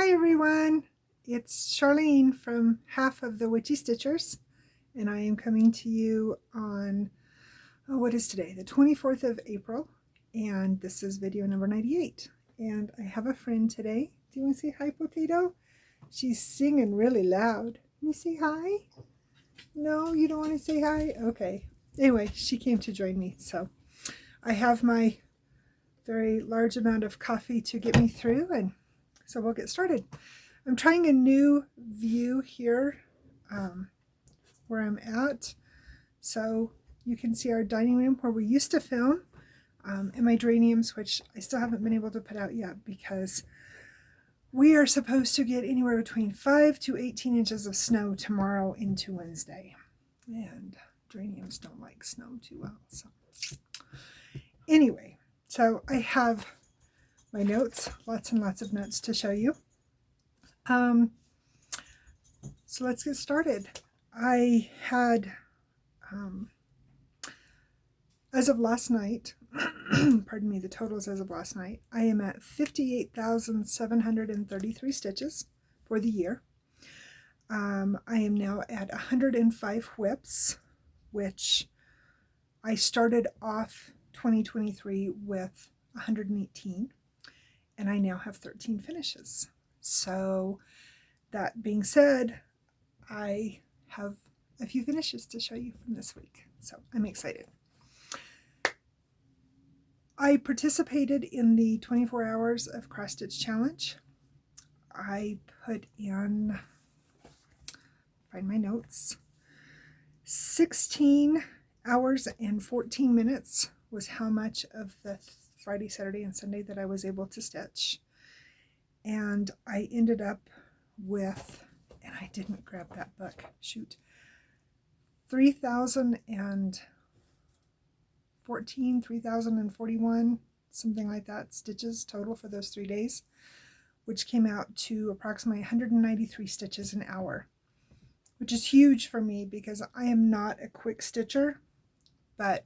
Hi everyone, it's Charlene from half of the Witchy Stitchers, and I am coming to you on, what is today? The 24th of April, and this is video number 98. And I have a friend today. Do you want to say hi, Potato? She's singing really loud. Can you say hi? No, you don't want to say hi? Okay. Anyway, she came to join me, so I have my very large amount of coffee to get me through, and so we'll get started. I'm trying a new view here where I'm at, so you can see our dining room where we used to film, and my geraniums, which I still haven't been able to put out yet because we are supposed to get anywhere between 5 to 18 inches of snow tomorrow into Wednesday, and geraniums don't like snow too well. So anyway, so I have my notes, lots and lots of notes to show you. So let's get started. I had, as of last night, pardon me, the totals as of last night, I am at 58,733 stitches for the year. I am now at 105 whips, which I started off 2023 with 118, and I now have 13 finishes. So that being said, I have a few finishes to show you from this week, so I'm excited. I participated in the 24 hours of cross stitch challenge. I put in, find my notes, 16 hours and 14 minutes was how much of the Friday, Saturday, and Sunday that I was able to stitch. And I ended up with, and I didn't grab that book, shoot, 3,041, something like that, stitches total for those 3 days, which came out to approximately 193 stitches an hour, which is huge for me because I am not a quick stitcher, but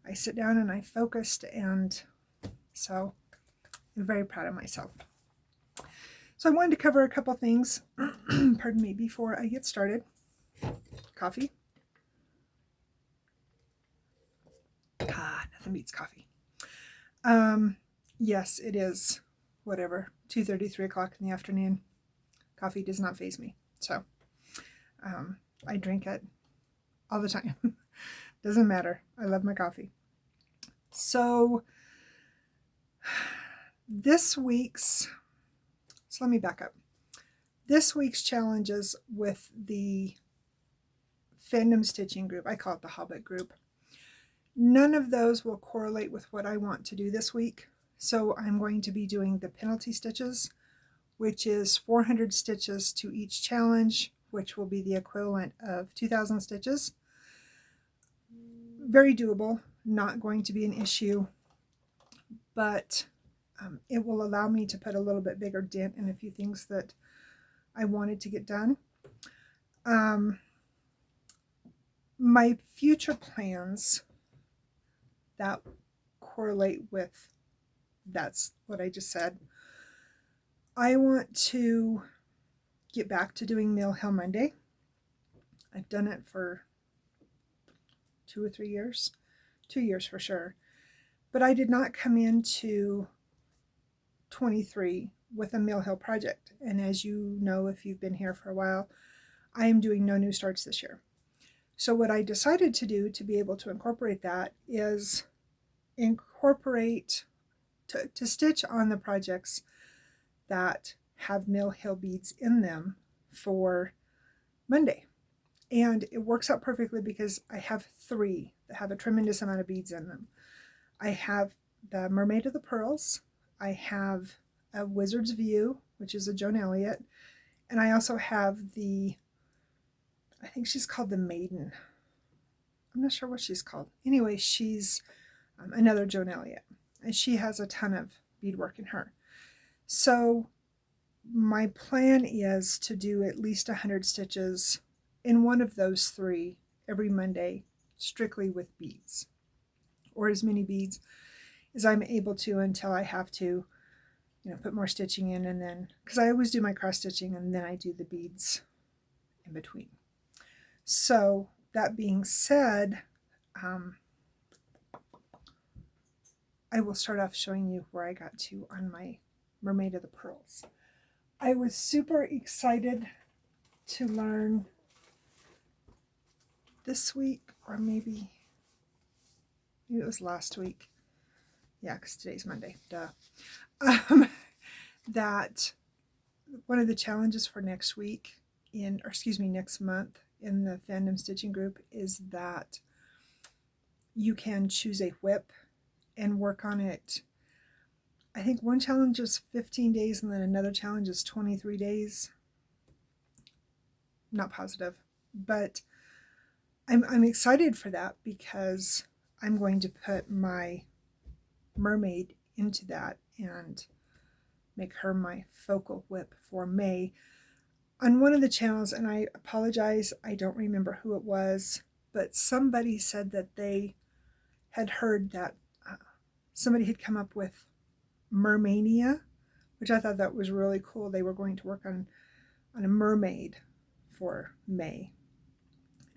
I sit down and I focused, and so I'm very proud of myself. So I wanted to cover a couple things, pardon me, before I get started. Coffee. Nothing beats coffee. Yes, it is, whatever, 2:30, 3 o'clock in the afternoon. Coffee does not faze me. So I drink it all the time. Doesn't matter. I love my coffee. So let me back up. This week's challenges with the fandom stitching group, I call it the Hobbit group, none of those will correlate with what I want to do this week. So I'm going to be doing the penalty stitches, which is 400 stitches to each challenge, which will be the equivalent of 2,000 stitches. Very doable, not going to be an issue, but it will allow me to put a little bit bigger dent in a few things that I wanted to get done. My future plans that correlate with that's what I just said. I want to get back to doing Mill Hill Monday. I've done it for 2 or 3 years, 2 years for sure, but I did not come into 23 with a Mill Hill project. And as you know, if you've been here for a while, I am doing no new starts this year. So what I decided to do to be able to incorporate that is incorporate to stitch on the projects that have Mill Hill beads in them for Monday. And it works out perfectly because I have 3 that have a tremendous amount of beads in them. I have the Mermaid of the Pearls, I have a Wizard's View, which is a Joan Elliott, and I also have the, I think she's called the Maiden. I'm not sure what she's called. Anyway, she's another Joan Elliott, and she has a ton of beadwork in her. So my plan is to do at least 100 stitches in one of those 3 every Monday, strictly with beads, or as many beads as I'm able to until I have to put more stitching in, and then, because I always do my cross stitching and then I do the beads in between. So that being said, I will start off showing you where I got to on my Mermaid of the Pearls. I was super excited to learn this week, or maybe it was last week. Yeah, because today's Monday. Duh. That one of the challenges for next week next month in the fandom stitching group is that you can choose a whip and work on it. I think one challenge is 15 days and then another challenge is 23 days. Not positive, but I'm excited for that because I'm going to put my mermaid into that and make her my focal whip for May. On one of the channels, and I apologize, I don't remember who it was, but somebody said that they had heard that somebody had come up with Mermania, which I thought that was really cool. They were going to work on a mermaid for May.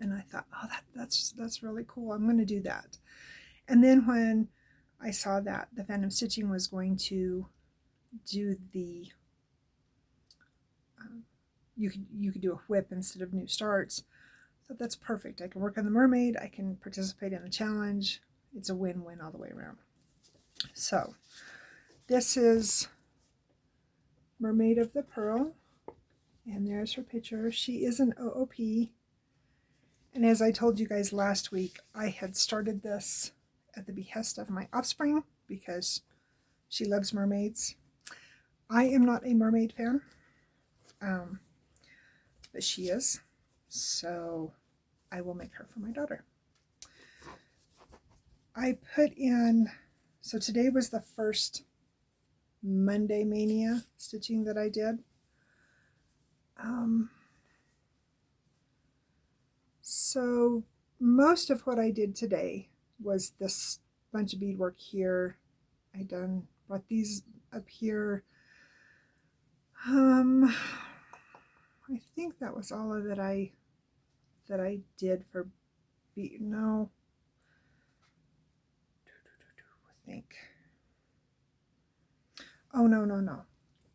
And I thought, oh, that's really cool. I'm going to do that. And then when I saw that the Fandom Stitching was going to do the you could do a whip instead of new starts, I thought that's perfect. I can work on the mermaid, I can participate in the challenge. It's a win-win all the way around. So this is Mermaid of the Pearl, and there's her picture. She is an OOP, and as I told you guys last week, I had started this at the behest of my offspring because she loves mermaids. I am not a mermaid fan, but she is, so I will make her for my daughter. I put in, so today was the first Monday Mania stitching that I did. So most of what I did today was this bunch of beadwork here. I brought these up here. I think that was all of that I did for no. I think. Oh no.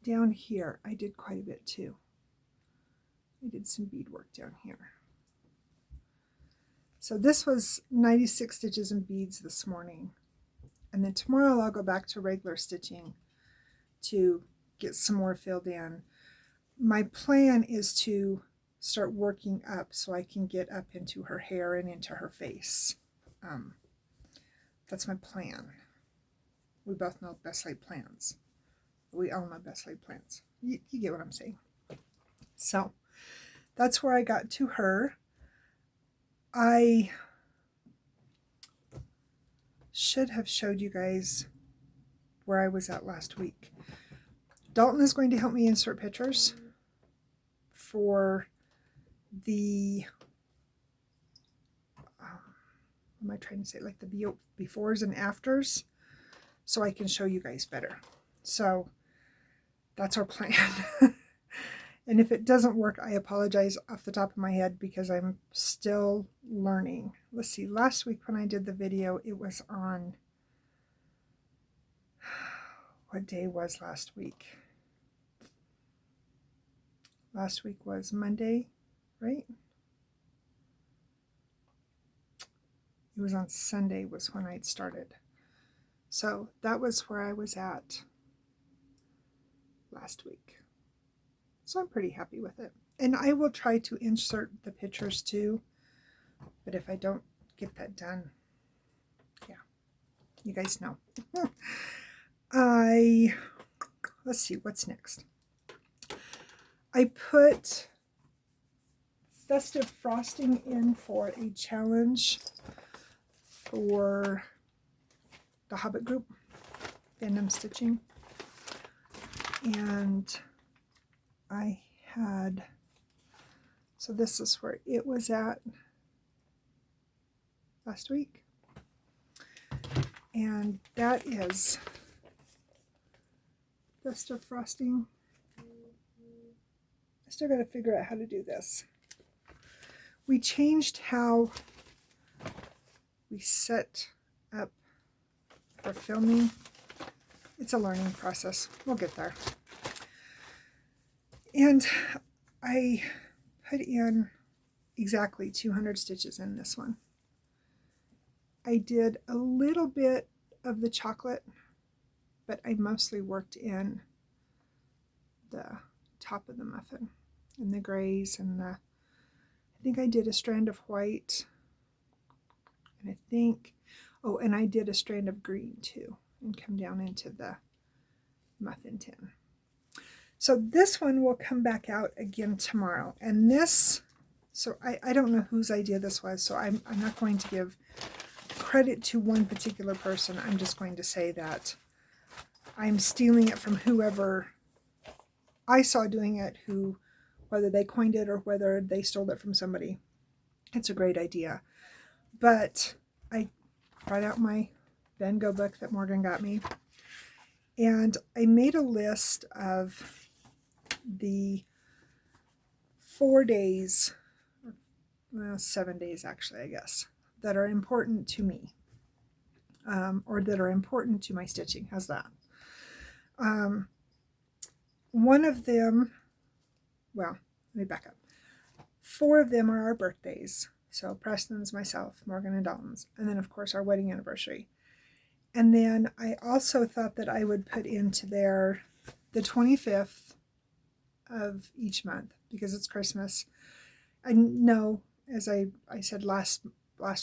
Down here I did quite a bit too. I did some beadwork down here. So this was 96 stitches and beads this morning. And then tomorrow I'll go back to regular stitching to get some more filled in. My plan is to start working up so I can get up into her hair and into her face. That's my plan. We both know best laid plans. We all know best laid plans. You get what I'm saying. So that's where I got to her. I should have showed you guys where I was at last week. Dalton is going to help me insert pictures for the, what am I trying to say, like the befores and afters, so I can show you guys better. So that's our plan. And if it doesn't work, I apologize off the top of my head because I'm still learning. Let's see, last week when I did the video, it was on, what day was last week? Last week was Monday, right? It was on Sunday was when I'd started. So that was where I was at last week. So I'm pretty happy with it. And I will try to insert the pictures too. But if I don't get that done, yeah, you guys know. Let's see, what's next? I put Festive Frosting in for a challenge for the Hobbit group, Fandom Stitching. And I had, so this is where it was at last week. And that is Festive Frosting. I still got to figure out how to do this. We changed how we set up for filming. It's a learning process. We'll get there. And I put in exactly 200 stitches in this one. I did a little bit of the chocolate, but I mostly worked in the top of the muffin and the grays and the, I think I did a strand of white, and I think, oh, and I did a strand of green too, and come down into the muffin tin. So this one will come back out again tomorrow. And this, so I don't know whose idea this was, so I'm not going to give credit to one particular person. I'm just going to say that I'm stealing it from whoever I saw doing it, who, whether they coined it or whether they stole it from somebody. It's a great idea. But I brought out my Van Gogh book that Morgan got me, and I made a list of the 4 days, well, 7 days actually, I guess, that are important to me, or that are important to my stitching. How's that? One of them, well, let me back up. 4 of them are our birthdays. So Preston's, myself, Morgan, and Dalton's. And then, of course, our wedding anniversary. And then I also thought that I would put into there the 25th of each month, because it's Christmas. I know, as I said last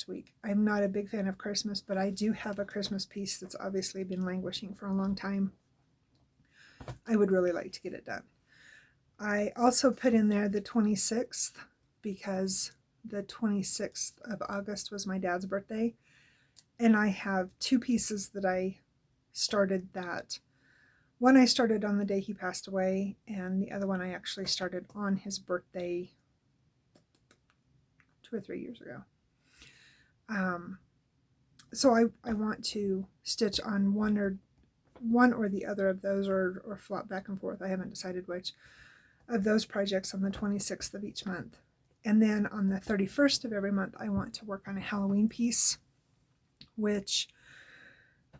week, I'm not a big fan of Christmas, but I do have a Christmas piece that's obviously been languishing for a long time. I would really like to get it done. I also put in there the 26th, because the 26th of August was my dad's birthday, and I have 2 pieces that I started that. One I started on the day he passed away, and the other one I actually started on his birthday 2 or 3 years ago. So I want to stitch on one or the other of those, or flop back and forth. I haven't decided which of those projects on the 26th of each month. And then on the 31st of every month, I want to work on a Halloween piece, which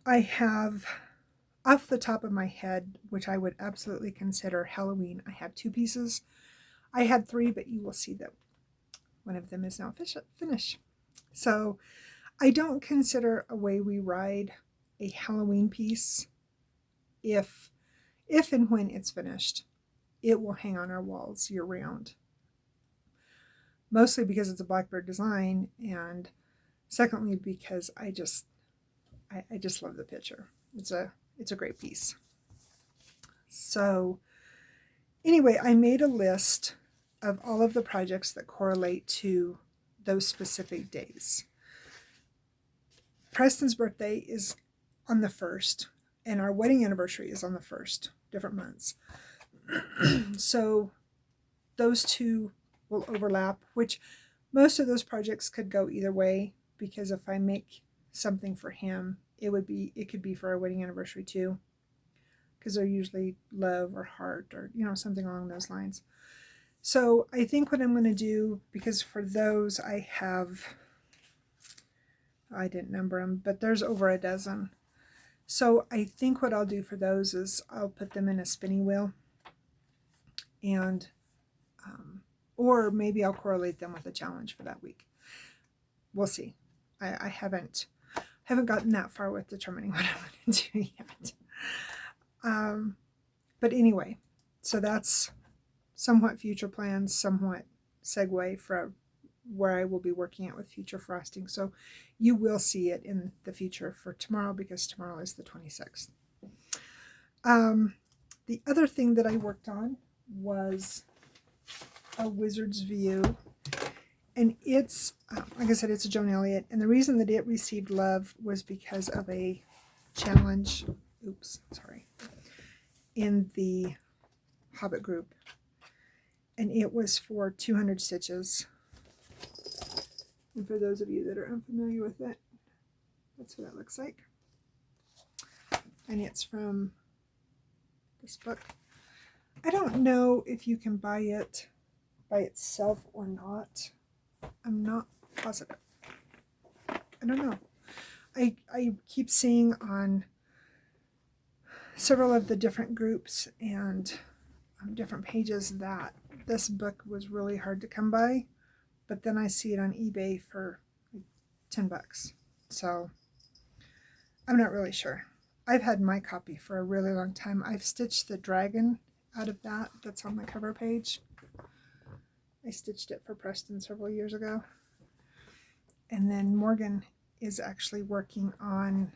I have off the top of my head, which I would absolutely consider Halloween. I have 2 pieces. I had 3, but you will see that one of them is now finished. So I don't consider A Way We Ride a Halloween piece. If and when it's finished, it will hang on our walls year round. Mostly because it's a Blackbird design, and secondly because I just love the picture. It's a great piece. So anyway, I made a list of all of the projects that correlate to those specific days. Preston's birthday is on the 1st, and our wedding anniversary is on the 1st, different months. So those 2 will overlap, which most of those projects could go either way, because if I make something for him, it could be for our wedding anniversary too, because they're usually love or heart or something along those lines. So I think what I'm going to do, because for those I didn't number them, but there's over a dozen. So I think what I'll do for those is I'll put them in a spinning wheel, and or maybe I'll correlate them with a challenge for that week. We'll see. I haven't gotten that far with determining what I'm going to do yet. But anyway, so that's somewhat future plans, somewhat segue for where I will be working at with future frosting. So you will see it in the future for tomorrow, because tomorrow is the 26th. The other thing that I worked on was a Wizard's View, and it's like I said, it's a Joan Elliott, and the reason that it received love was because of a challenge in the Hobbit group, and it was for 200 stitches. And for those of you that are unfamiliar with it, that's what it looks like. And it's from this book. I don't know if you can buy it by itself or not. I'm not positive. I don't know. I keep seeing on several of the different groups and different pages that this book was really hard to come by, but then I see it on eBay for $10. So I'm not really sure. I've had my copy for a really long time. I've stitched the dragon out of that. That's on the cover page. I stitched it for Preston several years ago. And then Morgan is actually working on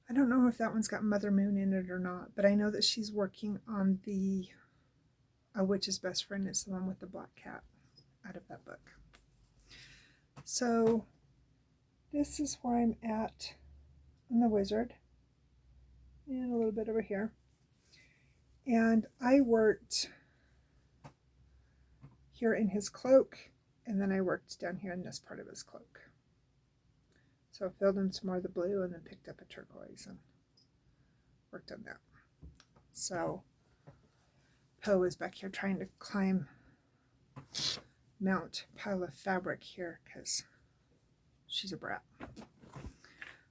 I don't know if that one's got Mother Moon in it or not, but I know that she's working on the A Witch's Best Friend. It's the one with the black cat out of that book. So this is where I'm at on the wizard, and a little bit over here. And I worked here in his cloak, and then I worked down here in this part of his cloak. So I filled in some more of the blue and then picked up a turquoise and worked on that. So Poe is back here trying to climb Mount Pile of Fabric here because she's a brat.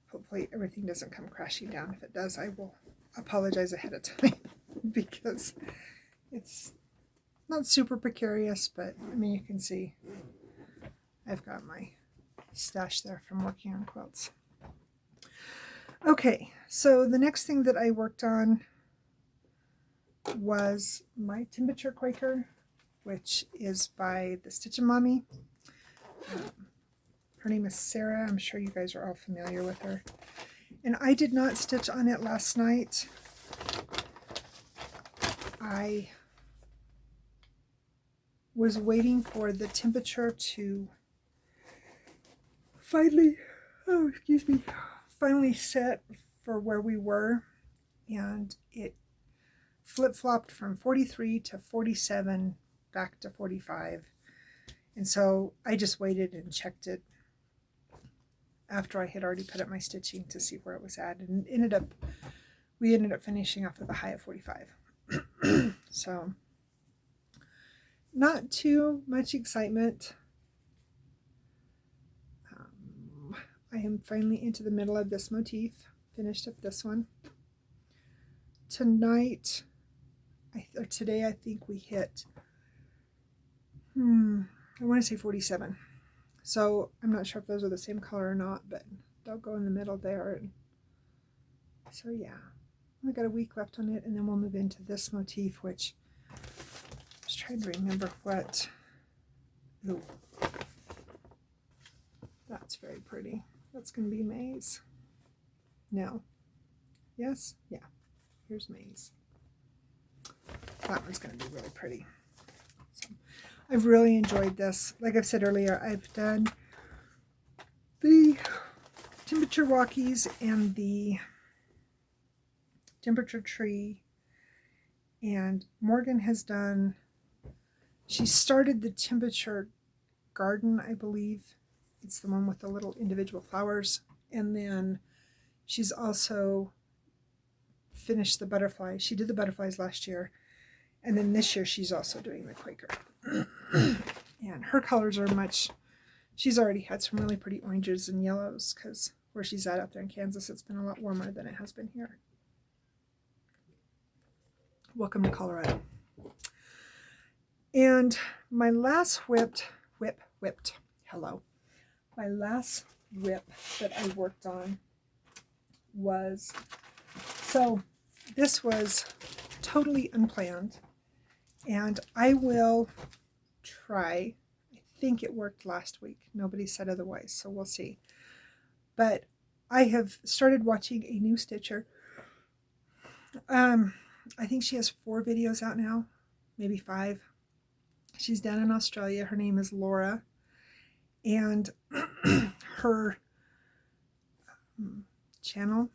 Hopefully everything doesn't come crashing down. If it does, I will apologize ahead of time because it's not super precarious, but I mean, you can see I've got my stash there from working on quilts. Okay, so the next thing that I worked on was my Temperature Quaker, which is by the Stitchin' Mommy. Her name is Sarah. I'm sure you guys are all familiar with her. And I did not stitch on it last night. I was waiting for the temperature to finally set for where we were, and it flip-flopped from 43 to 47 back to 45, and so I just waited and checked it after I had already put up my stitching to see where it was at, and we ended up finishing off with a high of 45. So not too much excitement. I am finally into the middle of this motif. Finished up this one. Tonight, or today, I think we hit, I want to say 47. So I'm not sure if those are the same color or not, but they'll go in the middle there. And so yeah, we got a week left on it, and then we'll move into this motif, which I was trying to remember what. Ooh, that's very pretty. That's going to be maize. No. Yes? Yeah. Here's maize. That one's going to be really pretty. So, I've really enjoyed this. Like I've said earlier, I've done the temperature walkies and the temperature tree. And Morgan has done, she started the temperature garden, I believe. It's the one with the little individual flowers. And then she's also finished the butterfly. She did the butterflies last year. And then this year she's also doing the Quaker. And her colors are much, she's already had some really pretty oranges and yellows because where she's at out there in Kansas, it's been a lot warmer than it has been here. Welcome to Colorado. And my last my last whip that I worked on was, so this was totally unplanned, and I will try. I think it worked last week. Nobody said otherwise, so we'll see. But I have started watching a new stitcher. I think she has 4 videos out now, maybe 5. She's down in Australia. Her name is Laura. And her channel,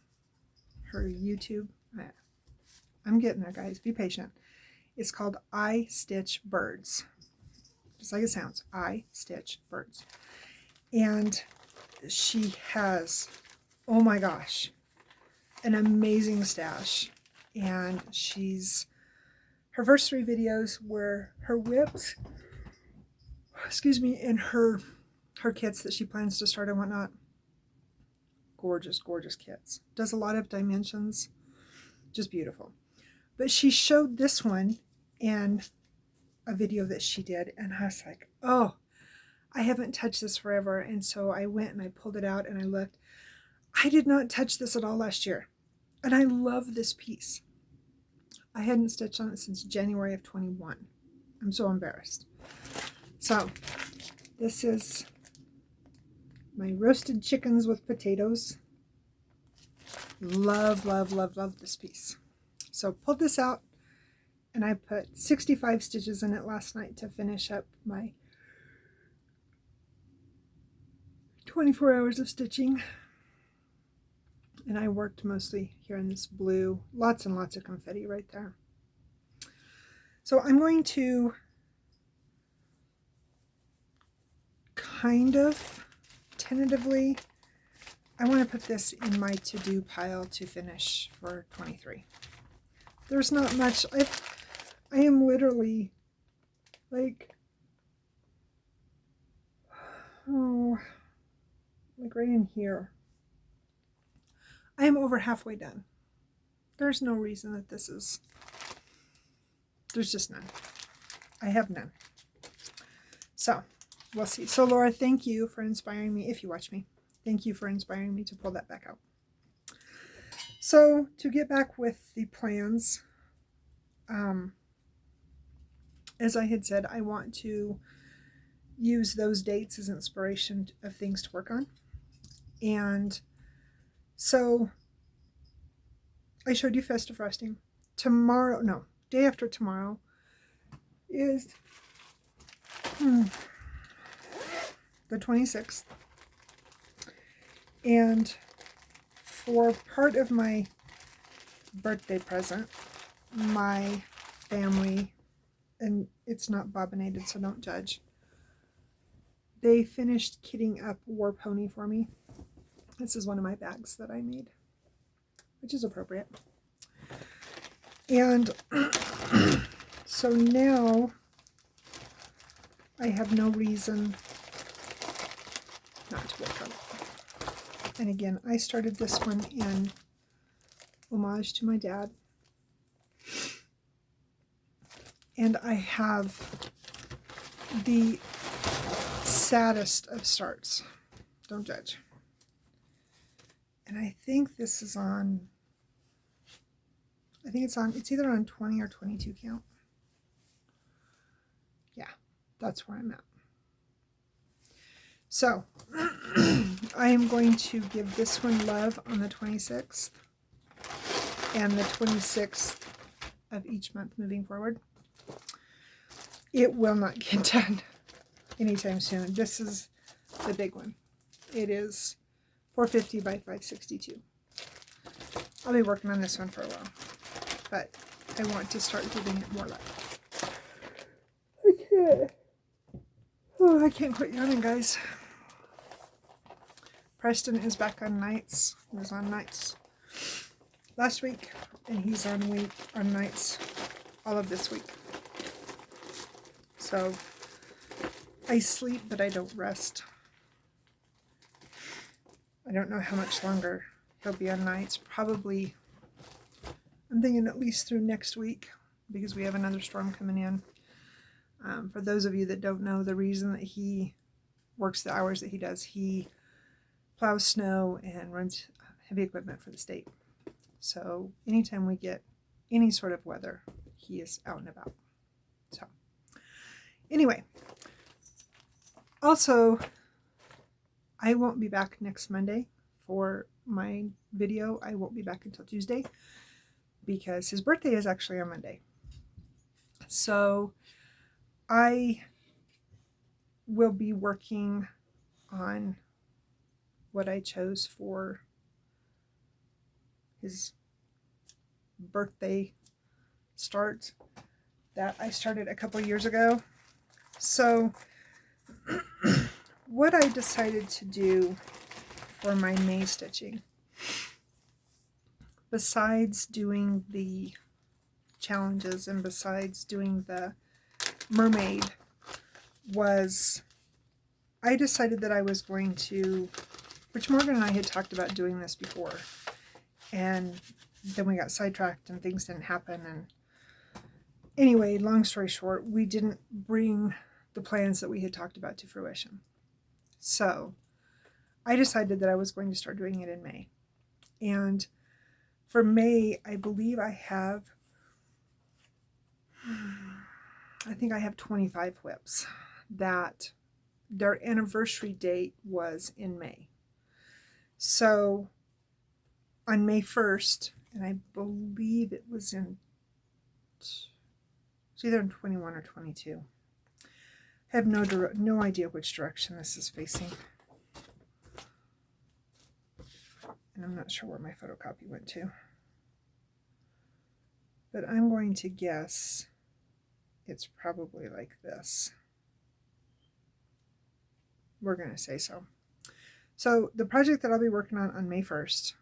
her YouTube, I'm getting there, guys. Be patient. It's called I Stitch Birds. Just like it sounds. I Stitch Birds. And she has oh my gosh, an amazing stash. And her first 3 videos were her whips, excuse me, and her kits that she plans to start and whatnot. Gorgeous, gorgeous kits. Does a lot of dimensions. Just beautiful. But she showed this one in a video that she did, and I was like, oh, I haven't touched this forever. And so I went and I pulled it out and I looked. I did not touch this at all last year. And I love this piece. I hadn't stitched on it since January of 21. I'm so embarrassed. So this is my roasted chickens with potatoes. Love, love, love, love this piece. So pulled this out and I put 65 stitches in it last night to finish up my 24 hours of stitching. And I worked mostly here in this blue. Lots and lots of confetti right there. So I'm going to kind of tentatively, I want to put this in my to-do pile to finish for 23. There's not much. I am literally like, oh, like right in here. I am over halfway done. There's no reason that this is, there's just none. I have none. So we'll see. So Laura, thank you for inspiring me. If you watch me, thank you for inspiring me to pull that back out. So to get back with the plans, as I had said, I want to use those dates as inspiration of things to work on. And so I showed you Festive Frosting. Tomorrow, no, day after tomorrow is the 26th. And for part of my birthday present, my family, and it's not bobbinated, so don't judge, they finished kitting up War Pony for me. This is one of my bags that I made, which is appropriate. And so now I have no reason not to work on it. And again, I started this one in homage to my dad. And I have the saddest of starts. Don't judge. And I think this is on, I think it's either on 20 or 22 count. Yeah, that's where I'm at. So I am going to give this one love on the 26th and the 26th of each month moving forward. It will not get done anytime soon. This is the big one. It is 450 by 562. I'll be working on this one for a while, but I want to start giving it more love. Okay. Oh, I can't quit yawning, guys. Preston is back on nights. He was on nights last week, and he's on nights all of this week. So I sleep, but I don't rest. I don't know how much longer he'll be on nights. Probably, I'm thinking at least through next week, because we have another storm coming in. For those of you that don't know, the reason that he works the hours that he does, he plows snow and runs heavy equipment for the state. So anytime we get any sort of weather, he is out and about. So anyway, also, I won't be back next Monday for my video. I won't be back until Tuesday because his birthday is actually on Monday. So I will be working on what I chose for his birthday start that I started a couple years ago. So what I decided to do for my May stitching besides doing the challenges and besides doing the mermaid, was I decided that I was going to, which Morgan and I had talked about doing this before, and then we got sidetracked and things didn't happen. And anyway, long story short, we didn't bring the plans that we had talked about to fruition. So I decided that I was going to start doing it in May. And for May, I believe I think I have 25 whips that their anniversary date was in May. So on May 1st, and I believe it was it's either in 21 or 22. I have no idea which direction this is facing. And I'm not sure where my photocopy went to. But I'm going to guess it's probably like this. We're going to say so. So the project that I'll be working on May 1st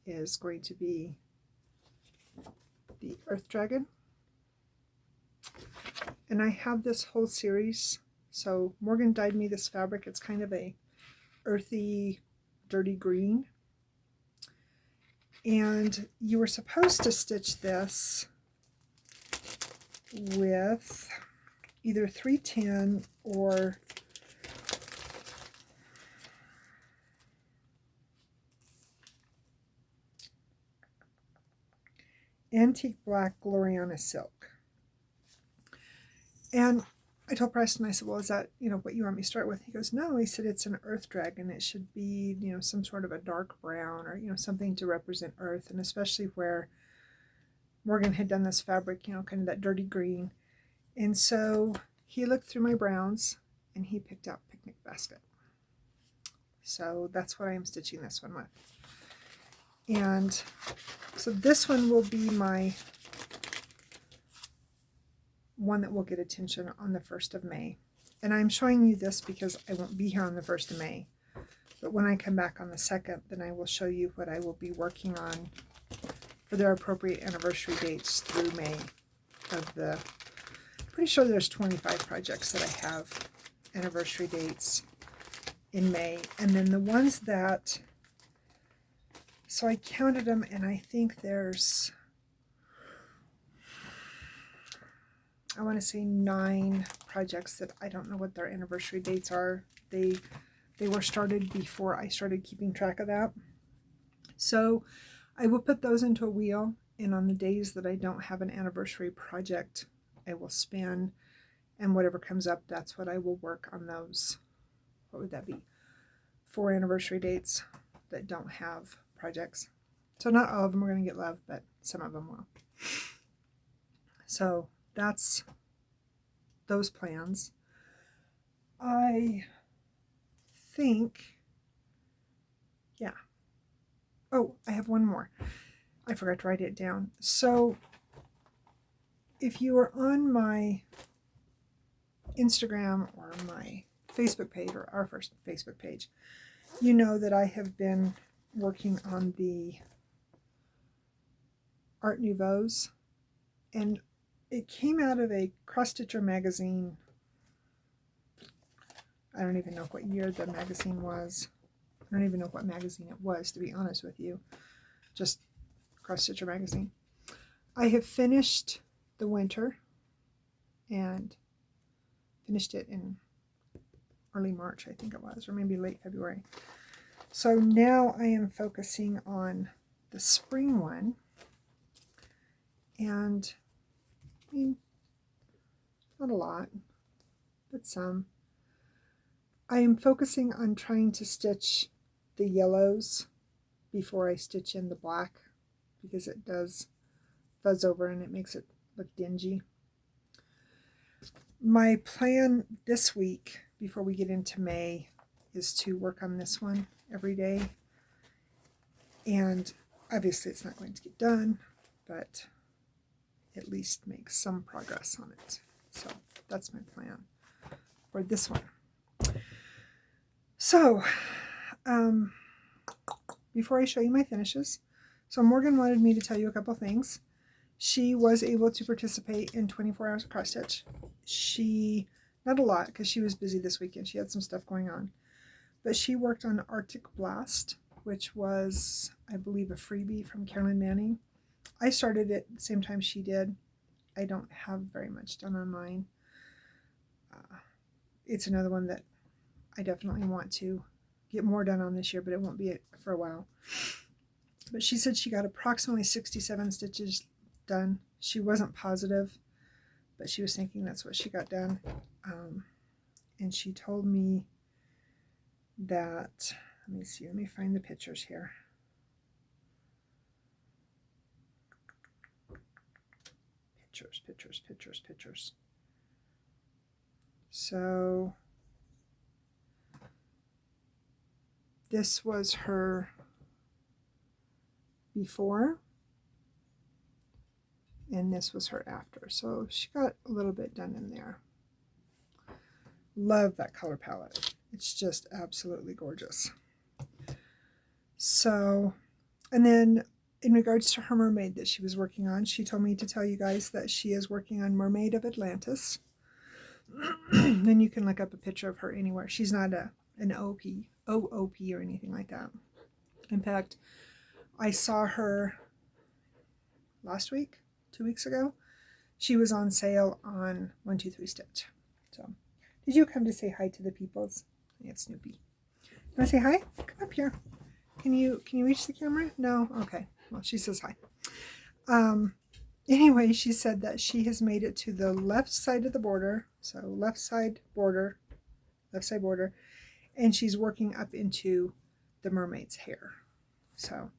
is going to be the Earth Dragon. And I have this whole series. So Morgan dyed me this fabric. It's kind of a earthy, dirty green. And you were supposed to stitch this with either 310 or Antique Black Gloriana Silk. And I told Preston, I said, well, is that, what you want me to start with? He goes, no. He said, it's an earth dragon. It should be, some sort of a dark brown or, something to represent earth. And especially where Morgan had done this fabric, kind of that dirty green. And so he looked through my browns and he picked out Picnic Basket. So that's what I am stitching this one with. And so this one will be my one that will get attention on the 1st of May. And I'm showing you this because I won't be here on the 1st of May. But when I come back on the 2nd, then I will show you what I will be working on for their appropriate anniversary dates through May of the, I'm pretty sure there's 25 projects that I have anniversary dates in May. And then the ones that, so I counted them and I think there's, I want to say 9 projects that I don't know what their anniversary dates are. They were started before I started keeping track of that. So I will put those into a wheel, and on the days that I don't have an anniversary project, I will spin, and whatever comes up, that's what I will work on those. What would that be? 4 anniversary dates that don't have projects. So not all of them are going to get love, but some of them will. So that's those plans. I think, yeah. Oh, I have one more. I forgot to write it down. So if you are on my Instagram or my Facebook page, or our first Facebook page, you know that I have been working on the Art Nouveaux, and it came out of a cross stitcher magazine. I don't even know what year the magazine was. I don't even know what magazine it was, to be honest with you. Just cross stitcher magazine. I have finished the winter and finished it in early March, I think it was, or maybe late February. So now I am focusing on the spring one, and I mean, not a lot, but some. I am focusing on trying to stitch the yellows before I stitch in the black, because it does fuzz over and it makes it look dingy. My plan this week, before we get into May, is to work on this one every day. And obviously it's not going to get done, but at least make some progress on it. So that's my plan for this one. So before I show you my finishes. So Morgan wanted me to tell you a couple things. She was able to participate in 24 hours of cross stitch. She, not a lot because she was busy this weekend. She had some stuff going on. But she worked on Arctic Blast, which was, I believe, a freebie from Carolyn Manning. I started it the same time she did. I don't have very much done on mine. It's another one that I definitely want to get more done on this year, but it won't be it for a while. But she said she got approximately 67 stitches done. She wasn't positive, but she was thinking that's what she got done. And she told me that, let me see, let me find the pictures here. Pictures. So this was her before, and this was her after. So she got a little bit done in there. Love that color palette. It's just absolutely gorgeous. So, and then in regards to her mermaid that she was working on, she told me to tell you guys that she is working on Mermaid of Atlantis. Then you can look up a picture of her anywhere. She's not an OOP or anything like that. In fact, I saw her last week, 2 weeks ago. She was on sale on 123 Stitch. So, did you come to say hi to the peoples? It's Snoopy. You want to say hi? Come up here. Can you reach the camera? No? Okay. Well, she says hi. Anyway, she said that she has made it to the left side of the border. So left side border, and she's working up into the mermaid's hair. So,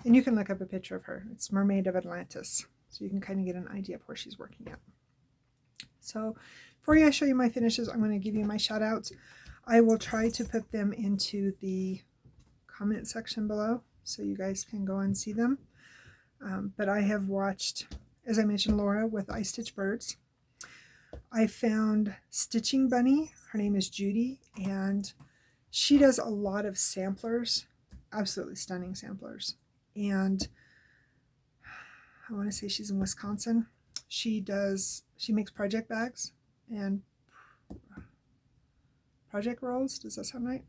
and you can look up a picture of her. It's Mermaid of Atlantis. So you can kind of get an idea of where she's working at. So before I show you my finishes, I'm going to give you my shout outs. I will try to put them into the comment section below so you guys can go and see them. But I have watched, as I mentioned, Laura with I Stitch Birds. I found Stitching Bunny. Her name is Judy, and she does a lot of samplers, absolutely stunning samplers. And I want to say she's in Wisconsin. She makes project bags and project rolls. Does that sound right?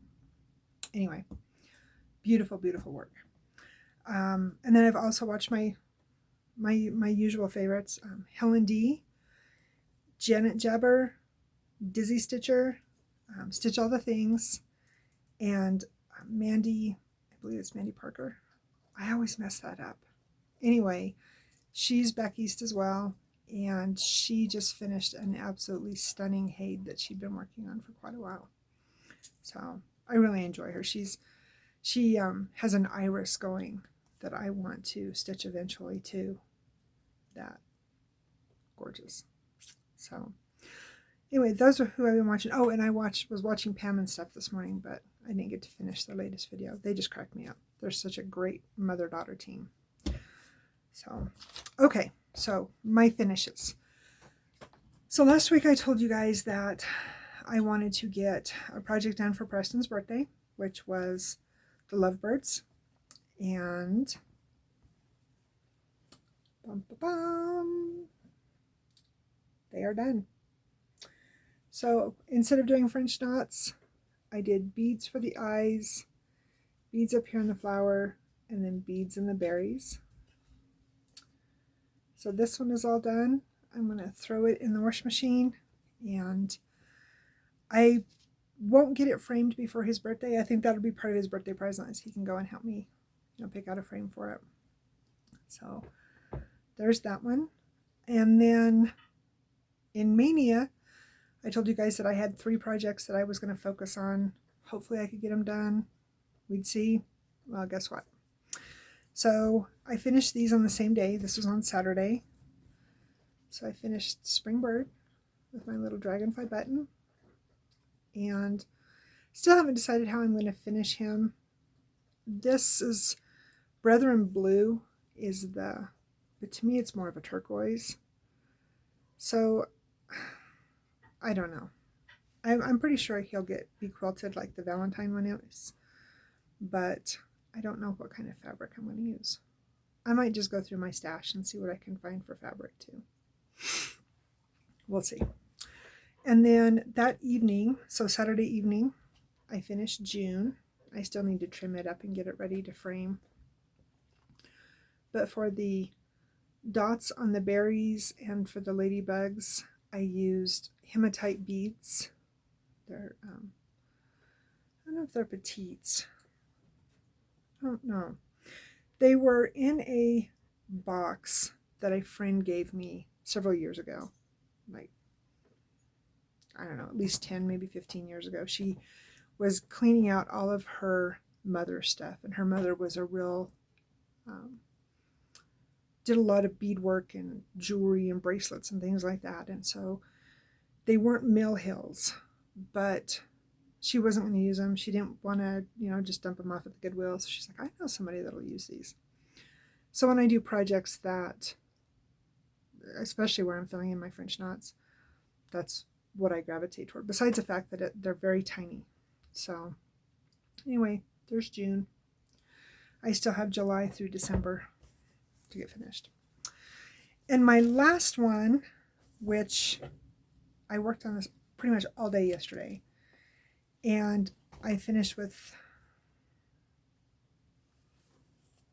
Anyway, beautiful, beautiful work. And then I've also watched my usual favorites, Helen D, Janet Jabber, Dizzy Stitcher, Stitch All the Things, and Mandy, I believe it's Mandy Parker. I always mess that up. Anyway, she's back east as well, and she just finished an absolutely stunning Haid that she'd been working on for quite a while. So I really enjoy her. She has an iris going that I want to stitch eventually too. That gorgeous. So anyway, those are who I've been watching. Oh, and I was watching Pam and stuff this morning, but I didn't get to finish the latest video. They just cracked me up. They're such a great mother-daughter team. So, okay, so my finishes. So last week I told you guys that I wanted to get a project done for Preston's birthday, which was the Lovebirds. And they are done. So instead of doing French knots, I did beads for the eyes, beads up here in the flower, and then beads in the berries. So this one is all done. I'm going to throw it in the wash machine, and I won't get it framed before his birthday. I think that'll be part of his birthday present, so he can go and help me, pick out a frame for it. So there's that one. And then in Mania, I told you guys that I had 3 projects that I was going to focus on. Hopefully I could get them done. We'd see. Well, guess what? So I finished these on the same day. This was on Saturday. So I finished Springbird with my little Dragonfly button. And still haven't decided how I'm going to finish him. This is Brethren Blue but to me it's more of a turquoise. So I don't know. I'm pretty sure he'll be quilted like the Valentine one is. But I don't know what kind of fabric I'm going to use. I might just go through my stash and see what I can find for fabric too. We'll see. And then that evening, so Saturday evening, I finished June. I still need to trim it up and get it ready to frame. But for the dots on the berries and for the ladybugs, I used hematite beads. They're, I don't know if they're petites. I don't know. They were in a box that a friend gave me several years ago. Like, I don't know, at least 10, maybe 15 years ago. She was cleaning out all of her mother's stuff, and her mother was a real, did a lot of beadwork and jewelry and bracelets and things like that. And so they weren't mill hills, but she wasn't going to use them. She didn't want to, just dump them off at the Goodwill. So she's like, I know somebody that'll use these. So when I do projects that, especially where I'm filling in my French knots, that's what I gravitate toward, besides the fact that they're very tiny. So anyway, there's June. I still have July through December to get finished. And my last one, which I worked on this pretty much all day yesterday, and I finished with,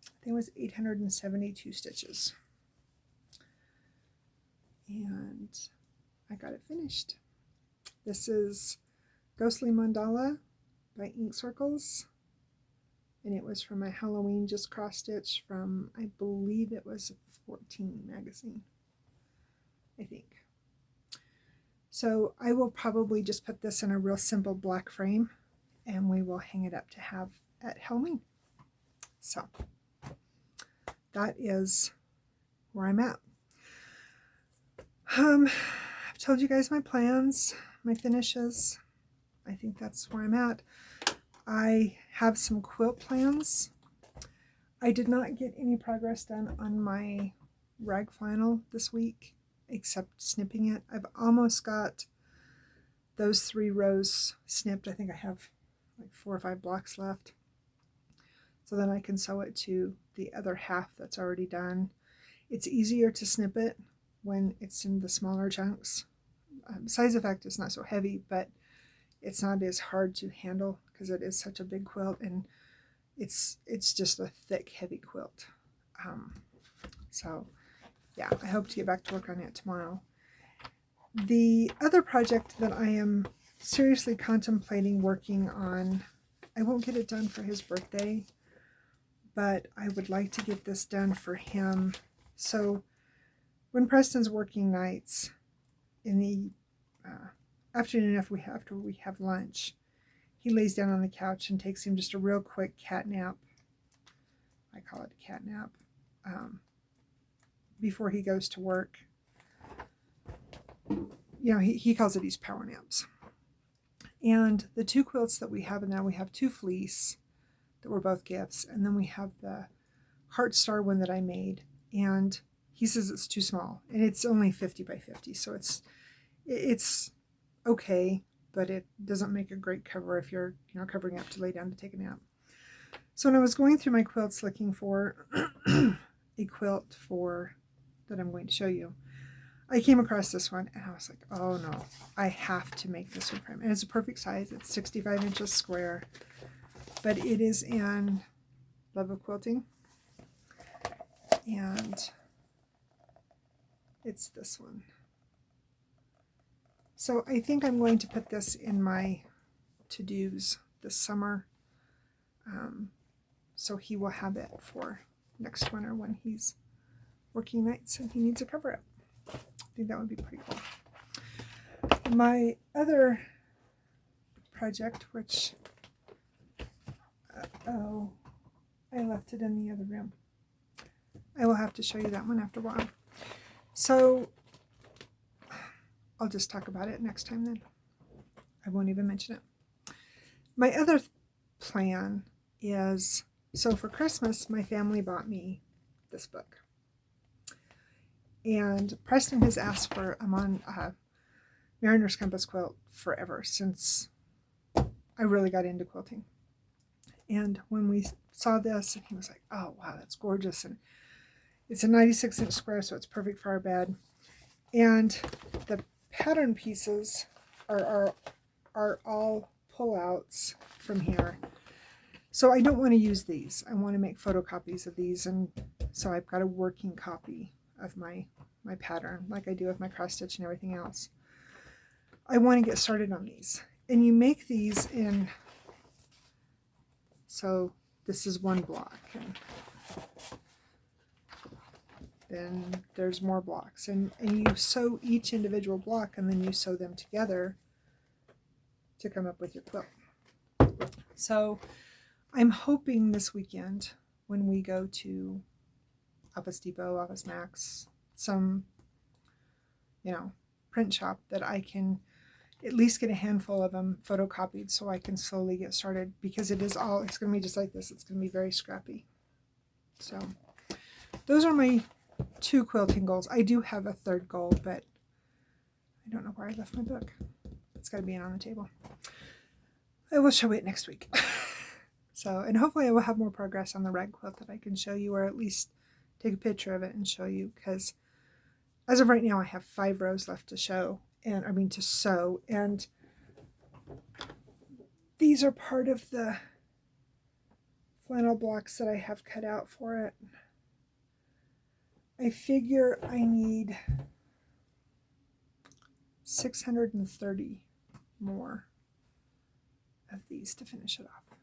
I think it was 872 stitches. And I got it finished. This is Ghostly Mandala by Ink Circles, and it was from my Halloween Just Cross Stitch from, I believe it was 14 magazine, I think. So I will probably just put this in a real simple black frame, and we will hang it up to have at Halloween. So that is where I'm at. I've told you guys my plans, my finishes. I think that's where I'm at. I have some quilt plans. I did not get any progress done on my rag flannel this week, except snipping it. I've almost got those 3 rows snipped. I think I have like 4 or 5 blocks left. So then I can sew it to the other half that's already done. It's easier to snip it when it's in the smaller chunks. Besides the fact it's not so heavy, but it's not as hard to handle because it is such a big quilt, and it's just a thick, heavy quilt. So yeah, I hope to get back to work on it tomorrow. The other project that I am seriously contemplating working on, I won't get it done for his birthday, but I would like to get this done for him. So when Preston's working nights in the afternoon after we have lunch, he lays down on the couch and takes him just a real quick cat nap. I call it a cat nap. Before he goes to work. He calls it his power naps. And the 2 quilts that we have in there, we have 2 fleece that were both gifts, and then we have the Heart Star one that I made, and he says it's too small, and it's only 50 by 50, so it's okay, but it doesn't make a great cover if you're covering up to lay down to take a nap. So when I was going through my quilts looking for a quilt that I'm going to show you, I came across this one, and I was like, oh no, I have to make this one for him. And it's a perfect size. It's 65 inches square, but it is in Love of Quilting, and it's this one. So I think I'm going to put this in my to-dos this summer, so he will have it for next winter when he's working nights and he needs a cover-up. I think that would be pretty cool. My other project, which, I left it in the other room. I will have to show you that one after a while. So I'll just talk about it next time then. I won't even mention it. My other plan is, so for Christmas, my family bought me this book. And Preston has asked for a Mariner's Compass quilt forever, since I really got into quilting. And when we saw this and he was like, oh wow, that's gorgeous. And it's a 96-inch square, so it's perfect for our bed. And the pattern pieces are all pullouts from here. So I don't want to use these. I want to make photocopies of these, and so I've got a working copy of my pattern like I do with my cross stitch and everything else. I want to get started on these. And you make these in, so this is one block, and then there's more blocks, and you sew each individual block and then you sew them together to come up with your quilt. So I'm hoping this weekend when we go to Office Depot, Office Max, some, print shop, that I can at least get a handful of them photocopied so I can slowly get started, because it's going to be just like this. It's going to be very scrappy. So those are my 2 quilting goals. I do have a 3rd goal, but I don't know where I left my book. It's got to be on the table. I will show it next week. So, and hopefully I will have more progress on the rag quilt that I can show you, or at least take a picture of it and show you, because as of right now I have 5 rows left to show, and to sew, and these are part of the flannel blocks that I have cut out for it. I figure I need 630 more of these to finish it off,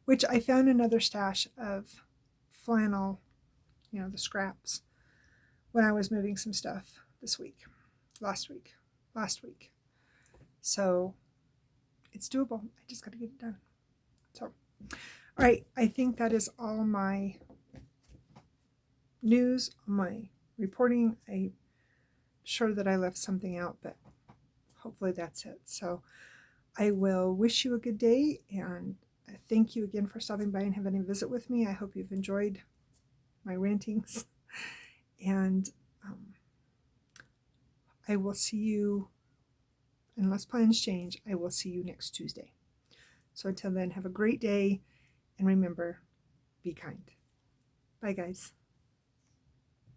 which I found another stash of flannel, the scraps, when I was moving some stuff last week. So it's doable. I just got to get it done. So, all right, I think that is all my news, my reporting. I'm sure that I left something out, but hopefully that's it. So I will wish you a good day, and thank you again for stopping by and having a visit with me. I hope you've enjoyed my rantings, and I will see you, unless plans change, I will see you next Tuesday. So until then, have a great day, and remember, be kind. Bye, guys.